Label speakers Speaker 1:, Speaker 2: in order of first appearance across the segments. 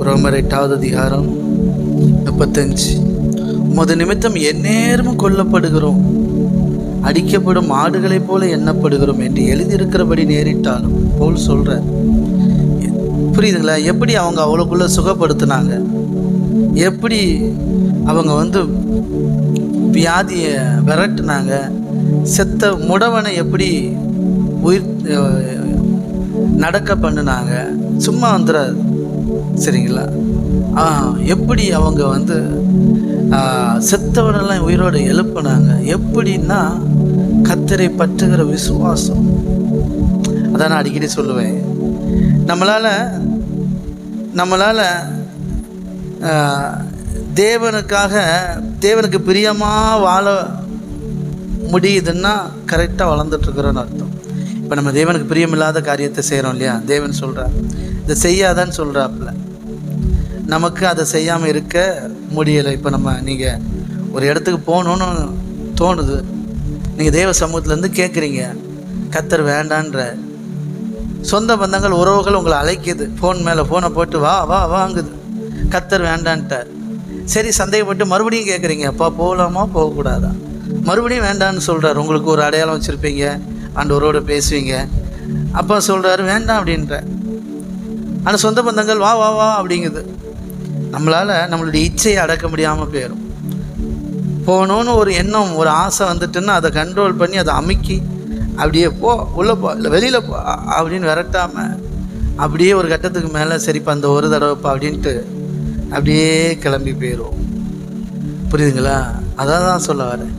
Speaker 1: ரோமர் 8வது அதிகாரம் 35. உமது நிமித்தம் எந்நேரமும் கொல்லப்படுகிறோம், அடிக்கப்படும் ஆடுகளைப் போல எண்ணப்படுகிறோம் என்று எழுதியிருக்கிறபடி நேரிட்டாலும் போல் சொல்ற. புரியுதுங்களா? எப்படி அவங்க அவ்வளோக்குள்ள சுகப்படுத்தினாங்க, எப்படி அவங்க வியாதியை விரட்டுனாங்க, செத்த முடவனை எப்படி உயிர் நடக்க பண்ணினாங்க. சும்மா வந்துடாது, சரிங்களா? எப்படி அவங்க செத்தவனெல்லாம் உயிரோடு எழுப்பினாங்க. எப்படின்னா கர்த்தரை பற்றுகிற விசுவாசம். அதான் நான் அடிக்கடி சொல்லுவேன், நம்மளால் தேவனுக்கு பிரியமாக வாழ முடியுதுன்னா கரெக்டாக வளர்ந்துட்டுருக்குறோன்னு அர்த்தம். இப்போ நம்ம தேவனுக்கு பிரியமில்லாத காரியத்தை செய்கிறோம் இல்லையா? தேவன் சொல்கிறார் இதை செய்யாதான்னு சொல்கிறாப்புல. நமக்கு அதை செய்யாமல் இருக்க முடியலை. இப்போ நீங்கள் ஒரு இடத்துக்கு போகணுன்னு தோணுது, நீங்கள் தேவ சமூகத்துலேருந்து கேட்குறீங்க, கர்த்தர் வேண்டான்ற. சொந்த பந்தங்கள் உறவுகள் உங்களை அழைக்குது, ஃபோன் மேலே ஃபோனை போட்டு வா வா வாங்குது, கர்த்தர் வேண்டான்ட்டார். சரி, சந்தேகப்பட்டு மறுபடியும் கேட்குறீங்க, அப்பா போகலாமா போகக்கூடாதா? மறுபடியும் வேண்டான்னு சொல்கிறார். உங்களுக்கு ஒரு அடையாளம் வச்சுருப்பீங்க, ஆண்டவரோடு பேசுவீங்க, அப்பா சொல்கிறாரு வேண்டாம் அப்படின்ற. ஆனால் சொந்த பந்தங்கள் வா வா வா அப்படிங்குது. நம்மளுடைய இச்சையை அடக்க முடியாமல் போயிடும். போகணுன்னு ஒரு எண்ணம், ஒரு ஆசை வந்துட்டுன்னா அதை கண்ட்ரோல் பண்ணி அதை அமுக்கி அப்படியே போ, உள்ளே போ, இல்லை வெளியில் போ அப்படின்னு விரட்டாமல் அப்படியே ஒரு கட்டத்துக்கு மேலே சரிப்பா அந்த ஒரு தடவைப்பா அப்படின்ட்டு அப்படியே கிளம்பி போயிடும். புரியுதுங்களா? அதான் தான் சொல்ல வரேன்.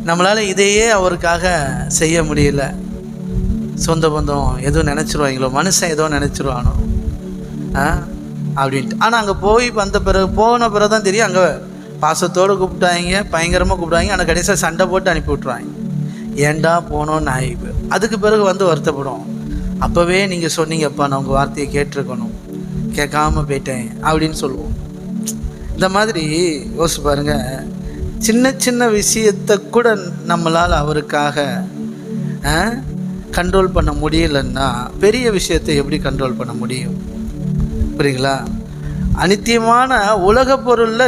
Speaker 1: நம்மளால் இதையே அவருக்காக செய்ய முடியல. சொந்த பந்தம் எதுவும் நினச்சிருவாங்களோ, மனுஷன் ஏதோ நினச்சிருவானோ அப்படின்ட்டு. ஆனால் அங்கே போய் போன பிறகு தான் தெரியும், அங்கே பாசத்தோடு கூப்பிட்டாங்க, பயங்கரமாக கூப்பிட்டாங்க, ஆனால் கடைசியாக சண்டை போட்டு அனுப்பி விட்ருவாங்க. ஏண்டா போனோன்னு ஆகிப்பு. அதுக்கு பிறகு வருத்தப்படும். அப்போவே நீங்கள் சொன்னீங்கப்பா, நான் உங்கள் வார்த்தையை கேட்டிருக்கணும், கேட்காம போயிட்டேன் அப்படின்னு சொல்லுவோம். இந்த மாதிரி யோசிச்சு பாருங்கள், சின்ன சின்ன விஷயத்தை கூட நம்மளால் அவருக்காக கண்ட்ரோல் பண்ண முடியலன்னா பெரிய விஷயத்தை எப்படி கண்ட்ரோல் பண்ண முடியும்? புரியுங்களா? அனித்தியமான உலக பொருளில்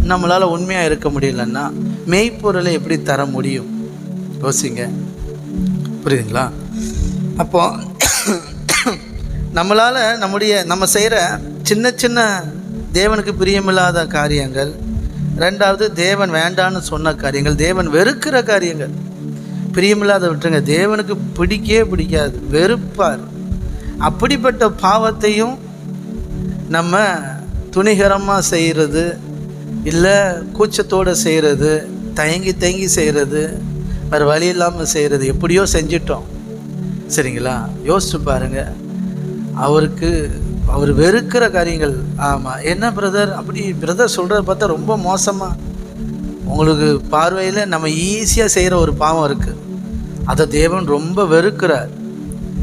Speaker 1: நம்மளால் உண்மையாக இருக்க முடியலன்னா மெய்ப்பொருளை எப்படி தர முடியும்? யோசிங்க. புரியுதுங்களா? அப்போ நம்மளால் நம்ம செய்கிற சின்ன சின்ன தேவனுக்கு பிரியமில்லாத காரியங்கள், ரெண்டாவது தேவன் வேண்டான்னு சொன்ன காரியங்கள், தேவன் வெறுக்கிற காரியங்கள், பிரியமில்லாத விட்டுருங்க, தேவனுக்கு பிடிக்காது, வெறுப்பார். அப்படிப்பட்ட பாவத்தையும் நம்ம துணிகரமாக செய்கிறது, இல்லை கூச்சத்தோடு செய்கிறது, தயங்கி செய்கிறது, வேறு வழி இல்லாமல் செய்கிறது, எப்படியோ செஞ்சிட்டோம். சரிங்களா? யோசிச்சு பாருங்கள். அவர் வெறுக்கிற காரியங்கள். ஆமாம், என்ன பிரதர் அப்படி பிரதர் சொல்கிறத பார்த்தா ரொம்ப மோசமாக, உங்களுக்கு பார்வையில் நம்ம ஈஸியாக செய்கிற ஒரு பாவம் இருக்குது, அதை தேவன் ரொம்ப வெறுக்கிறார்.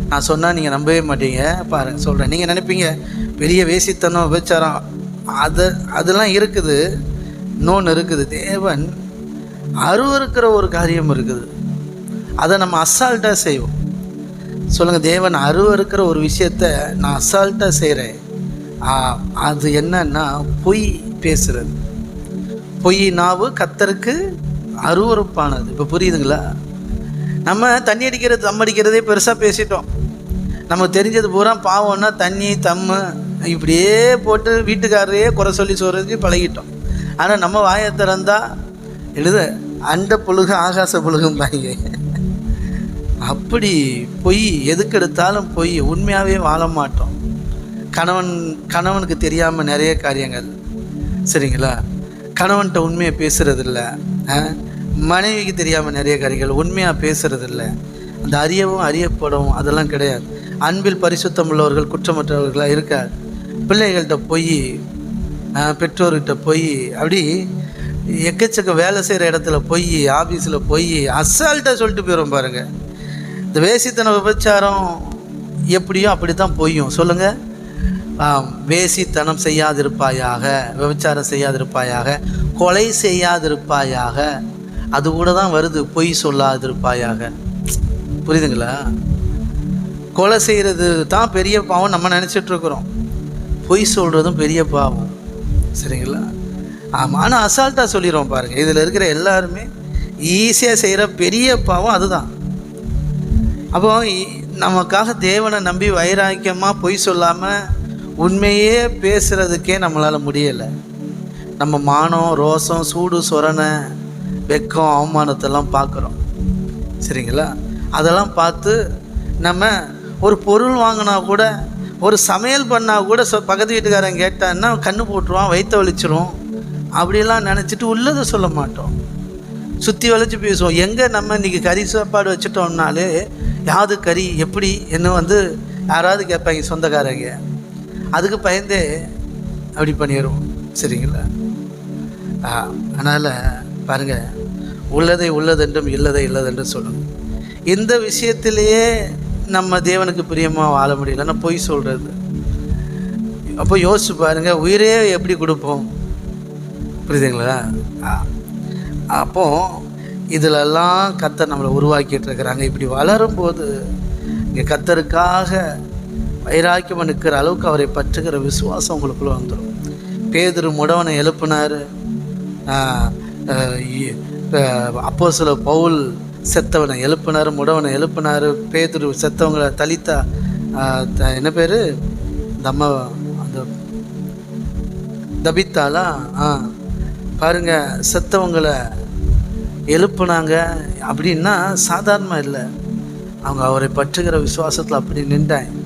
Speaker 1: நான் சொன்னால் நீங்கள் நம்பவே மாட்டீங்க. பாருங்கள், சொல்கிறேன். நீங்கள் நினைப்பீங்க பெரிய வேசித்தனம், விபச்சாரம், அதெல்லாம் இருக்குது. இன்னொன்று இருக்குது, தேவன் அருவருக்கிற ஒரு காரியம் இருக்குது, அதை நம்ம அசால்ட்டாக செய்வோம். சொல்லுங்கள், தேவன் அருவருக்கிற ஒரு விஷயத்த நான் அசால்ட்டாக செய்கிறேன். அது என்னன்னா பொய் பேசுகிறது. பொய் நாவு கர்த்தருக்கு அருவருப்பானது. இப்போ புரியுதுங்களா? நம்ம தண்ணி அடிக்கிறது, தம் அடிக்கிறதே பெருசாக பேசிட்டோம். நமக்கு தெரிஞ்சது பூரா பாவம்னா தண்ணி தம்மு இப்படியே போட்டு வீட்டுக்காரரையே குறை சொல்லி சொல்கிறதுக்கு பழகிட்டோம். ஆனால் நம்ம வாயை திறந்தா அண்ட புழுகு ஆகாச புழுகும்பாங்க. அப்படி பொய், எதுக்கு எடுத்தாலும் பொய், உண்மையாகவே வாழ மாட்டோம். கணவனுக்கு தெரியாமல் நிறைய காரியங்கள், சரிங்களா? கணவன்கிட்ட உண்மையை பேசுகிறதில்ல, மனைவிக்கு தெரியாமல் நிறைய காரியங்கள் உண்மையாக பேசுகிறதில்ல. அந்த அறியப்படவும் அதெல்லாம் கிடையாது. அன்பில் பரிசுத்தம் உள்ளவர்கள் குற்றமற்றவர்களாக இருக்கார். பிள்ளைகள்கிட்ட போய், பெற்றோர்கிட்ட போய், அப்படி எக்கச்சக்க வேலை செய்கிற இடத்துல போய், ஆஃபீஸில் போய் அசால்ட்டாக சொல்லிட்டு போயிடும். பாருங்கள், இந்த வேசித்தன விபச்சாரம் எப்படியோ அப்படி தான் பொய்யும். சொல்லுங்கள், வேசித்தனம் செய்யாதிருப்பாயாக, விபச்சாரம் செய்யாதிருப்பாயாக, கொலை செய்யாதிருப்பாயாக, அது கூட தான் வருது, பொய் சொல்லாதிருப்பாயாக. புரியுதுங்களா? கொலை செய்கிறது தான் பெரிய பாவம் நம்ம நினச்சிட்ருக்குறோம். பொய் சொல்கிறதும் பெரிய பாவம். சரிங்களா? ஆமாம். ஆனால் அசால்ட்டாக சொல்லிடுவோம் பாருங்கள். இதில் இருக்கிற எல்லாருமே ஈஸியாக செய்கிற பெரிய பாவம் அதுதான். அப்போ நமக்காக தேவனை நம்பி வைராக்கியமாக பொய் சொல்லாமல் உண்மையே பேசுகிறதுக்கே நம்மளால் முடியலை. நம்ம மானம், ரோசம், சூடு, சொரணை, வெக்கம், அவமானத்தெல்லாம் பார்க்குறோம். சரிங்களா? அதெல்லாம் பார்த்து நம்ம ஒரு பொருள் வாங்கினா கூட, ஒரு சமையல் பண்ணால் கூட பக்கத்து வீட்டுக்காரன் கேட்டான்னா கண்ணு போட்டுருவான், வயிற்ற வலிச்சிரும். அப்படிலாம் நினச்சிட்டு உள்ளதை சொல்ல மாட்டோம், சுற்றி வளைச்சி பேசுவோம். எங்கே நம்ம இன்றைக்கி கறி சாப்பாடு வச்சுட்டோம்னாலே யாது கறி எப்படி என்ன யாராவது கேட்பாங்க சொந்தக்காரங்க. அதுக்கு பயந்தே அப்படி பண்ணிடுவோம். சரிங்களா? அதனால் பாருங்கள், உள்ளதை உள்ளதென்றும் இல்லதை இல்லதென்றும் சொல்லணும். இந்த விஷயத்திலேயே நம்ம தேவனுக்கு பிரியமாக வாழ முடியலன்னா பொய் சொல்கிறது. அப்போ யோசிச்சு பாருங்கள், உயிரே எப்படி கொடுப்போம்? புரியுதுங்களா? அப்போது இதிலெல்லாம் கர்த்தர் நம்மளை உருவாக்கிட்டு இருக்கிறாங்க. இப்படி வளரும்போது இங்கே கர்த்தருக்காக வைராக்கியமாக நிற்கிற அளவுக்கு அவரை பற்றுகிற விசுவாசம் உங்களுக்குள்ளே வந்துடும். பேதுரு முடவனை எழுப்பினார். அப்போஸ்தலர் பவுல் செத்தவனை எழுப்பினார், முடவனை எழுப்பினார். பேதுரு செத்தவங்களை தலித்தா என்ன பேர் இந்த அம்மா, அந்த தபித்தாலா பாருங்கள், செத்தவங்களை எழுப்புனாங்க. அப்படின்னா சாதாரணமாக இல்லை, அவங்க அவரை பற்றுகிற விசுவாசத்தில் அப்படி நின்றாங்க.